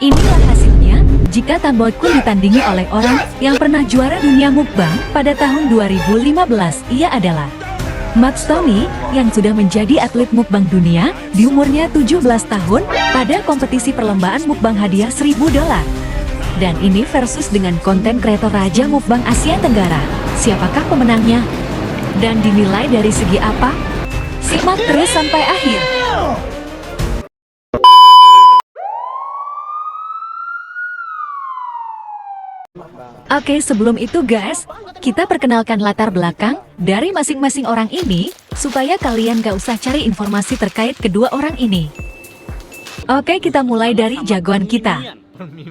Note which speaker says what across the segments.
Speaker 1: Inilah hasilnya jika Tan Boy Kun ditandingi oleh orang yang pernah juara dunia mukbang pada tahun 2015. Ia adalah Max Tony yang sudah menjadi atlet mukbang dunia di umurnya 17 tahun pada kompetisi perlombaan mukbang hadiah $1000. Dan ini versus dengan konten kreator raja mukbang Asia Tenggara. Siapakah pemenangnya? Dan dinilai dari segi apa? Simak terus sampai akhir. Oke, sebelum itu guys, kita perkenalkan latar belakang dari masing-masing orang ini, supaya kalian gak usah cari informasi terkait kedua orang ini. Oke, kita mulai dari jagoan kita.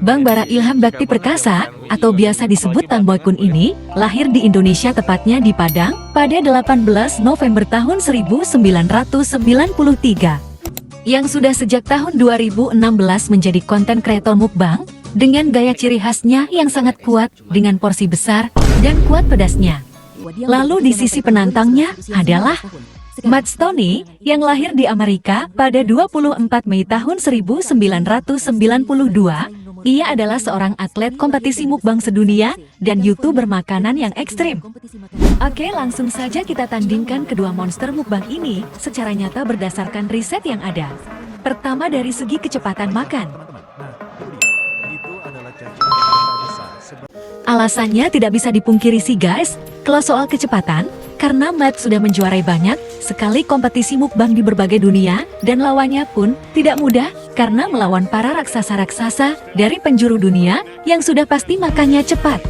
Speaker 1: Bang Bara Ilham Bakti Perkasa, atau biasa disebut Tan Boy Kun ini, lahir di Indonesia tepatnya di Padang, pada 18 November tahun 1993. Yang sudah sejak tahun 2016 menjadi konten kreator mukbang, dengan gaya ciri khasnya yang sangat kuat, dengan porsi besar, dan kuat pedasnya. Lalu di sisi penantangnya adalah Max Tony, yang lahir di Amerika pada 24 Mei tahun 1992. Ia adalah seorang atlet kompetisi mukbang sedunia, dan YouTuber makanan yang ekstrim. Oke, langsung saja kita tandingkan kedua monster mukbang ini secara nyata berdasarkan riset yang ada. Pertama dari segi kecepatan makan. Alasannya tidak bisa dipungkiri sih guys, kalau soal kecepatan, karena Matt sudah menjuarai banyak sekali kompetisi mukbang di berbagai dunia, dan lawannya pun tidak mudah, karena melawan para raksasa-raksasa dari penjuru dunia, yang sudah pasti makannya cepat.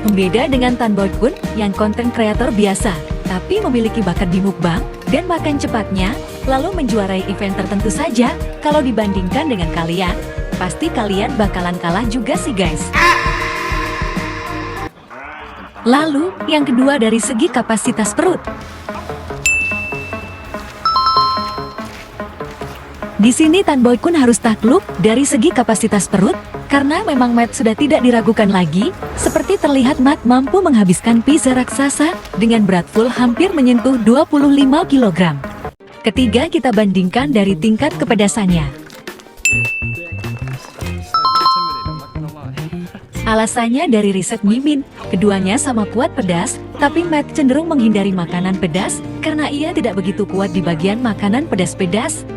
Speaker 1: Berbeda dengan Tan Boy Kun, yang konten kreator biasa, tapi memiliki bakat di mukbang, dan makan cepatnya, lalu menjuarai event tertentu saja. Kalau dibandingkan dengan kalian, pasti kalian bakalan kalah juga sih guys. Lalu, yang kedua dari segi kapasitas perut. Di sini Tan Boy Kun harus takluk dari segi kapasitas perut, karena memang Matt sudah tidak diragukan lagi, seperti terlihat Matt mampu menghabiskan pizza raksasa dengan berat full hampir menyentuh 25 kg. Ketiga, kita bandingkan dari tingkat kepedasannya. Alasannya dari riset Mimin, keduanya sama kuat pedas, tapi Matt cenderung menghindari makanan pedas karena ia tidak begitu kuat di bagian makanan pedas-pedas.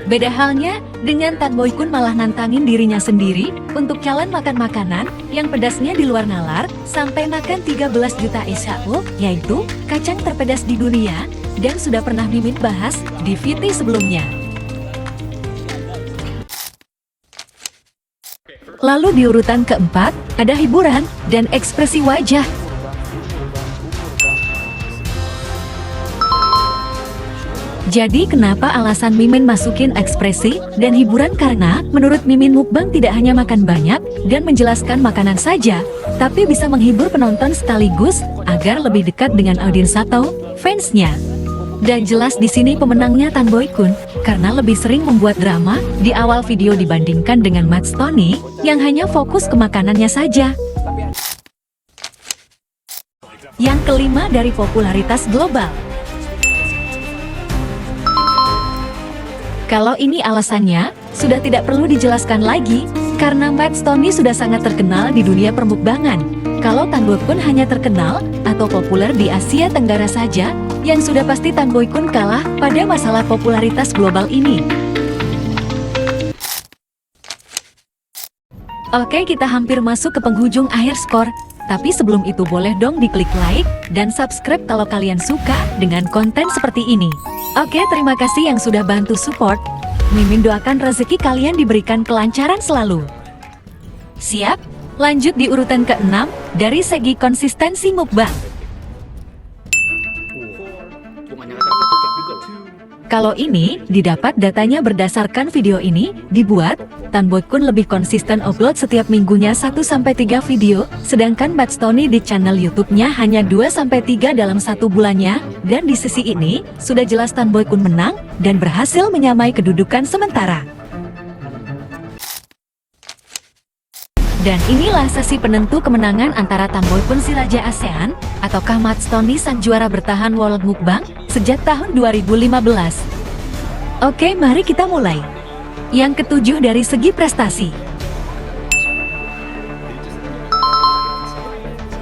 Speaker 1: Beda halnya dengan Tan Boy Kun malah nantangin dirinya sendiri untuk challenge makan makanan yang pedasnya di luar nalar sampai makan 13 juta SHU, yaitu kacang terpedas di dunia, dan sudah pernah Mimin bahas di VT sebelumnya. Lalu di urutan keempat, ada hiburan dan ekspresi wajah. Jadi kenapa alasan Mimin masukin ekspresi dan hiburan? Karena menurut Mimin mukbang tidak hanya makan banyak dan menjelaskan makanan saja, tapi bisa menghibur penonton sekaligus agar lebih dekat dengan audiens atau fansnya. Dan jelas di sini pemenangnya Tan Boy Kun, karena lebih sering membuat drama di awal video dibandingkan dengan Max Tony, yang hanya fokus ke makanannya saja. Yang kelima dari popularitas global. Kalau ini alasannya, sudah tidak perlu dijelaskan lagi, karena Max Tony sudah sangat terkenal di dunia permukbangan. Kalau Tan Boy Kun hanya terkenal atau populer di Asia Tenggara saja, yang sudah pasti Tan Boy Kun kalah pada masalah popularitas global ini. Oke, kita hampir masuk ke penghujung akhir skor, tapi sebelum itu boleh dong diklik like dan subscribe kalau kalian suka dengan konten seperti ini. Oke, terima kasih yang sudah bantu support. Mimin doakan rezeki kalian diberikan kelancaran selalu. Siap? Lanjut di urutan ke-6 dari segi konsistensi mukbang. Kalau ini didapat datanya berdasarkan video ini dibuat, Tan Boy Kun lebih konsisten upload setiap minggunya 1-3 video, sedangkan Max Tony di channel YouTube-nya hanya 2-3 dalam satu bulannya, dan di sisi ini sudah jelas Tan Boy Kun menang dan berhasil menyamai kedudukan sementara. Dan inilah sesi penentu kemenangan antara Tan Boy Kun si Raja ASEAN, ataukah Max Tony sang juara bertahan World Mukbang sejak tahun 2015. Oke, mari kita mulai. Yang ketujuh dari segi prestasi.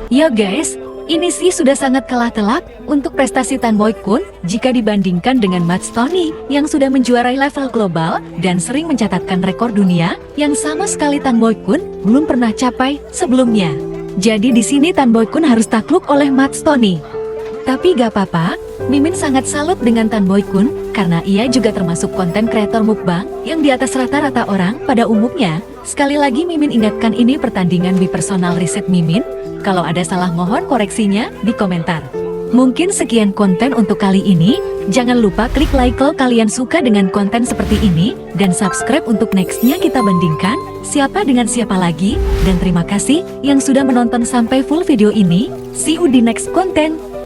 Speaker 1: Ya guys, ini sih sudah sangat kalah telak untuk prestasi Tan Boy Kun jika dibandingkan dengan Matt Stoney yang sudah menjuarai level global dan sering mencatatkan rekor dunia yang sama sekali Tan Boy Kun belum pernah capai sebelumnya. Jadi di sini Tan Boy Kun harus takluk oleh Matt Stoney. Tapi gak apa-apa, Mimin sangat salut dengan Tan Boy Kun karena ia juga termasuk konten kreator mukbang yang di atas rata-rata orang pada umumnya. Sekali lagi Mimin ingatkan ini pertandingan di personal riset Mimin. Kalau ada salah mohon koreksinya di komentar. Mungkin sekian konten untuk kali ini. Jangan lupa klik like kalau kalian suka dengan konten seperti ini. Dan subscribe untuk nextnya kita bandingkan siapa dengan siapa lagi. Dan terima kasih yang sudah menonton sampai full video ini. See you di next konten.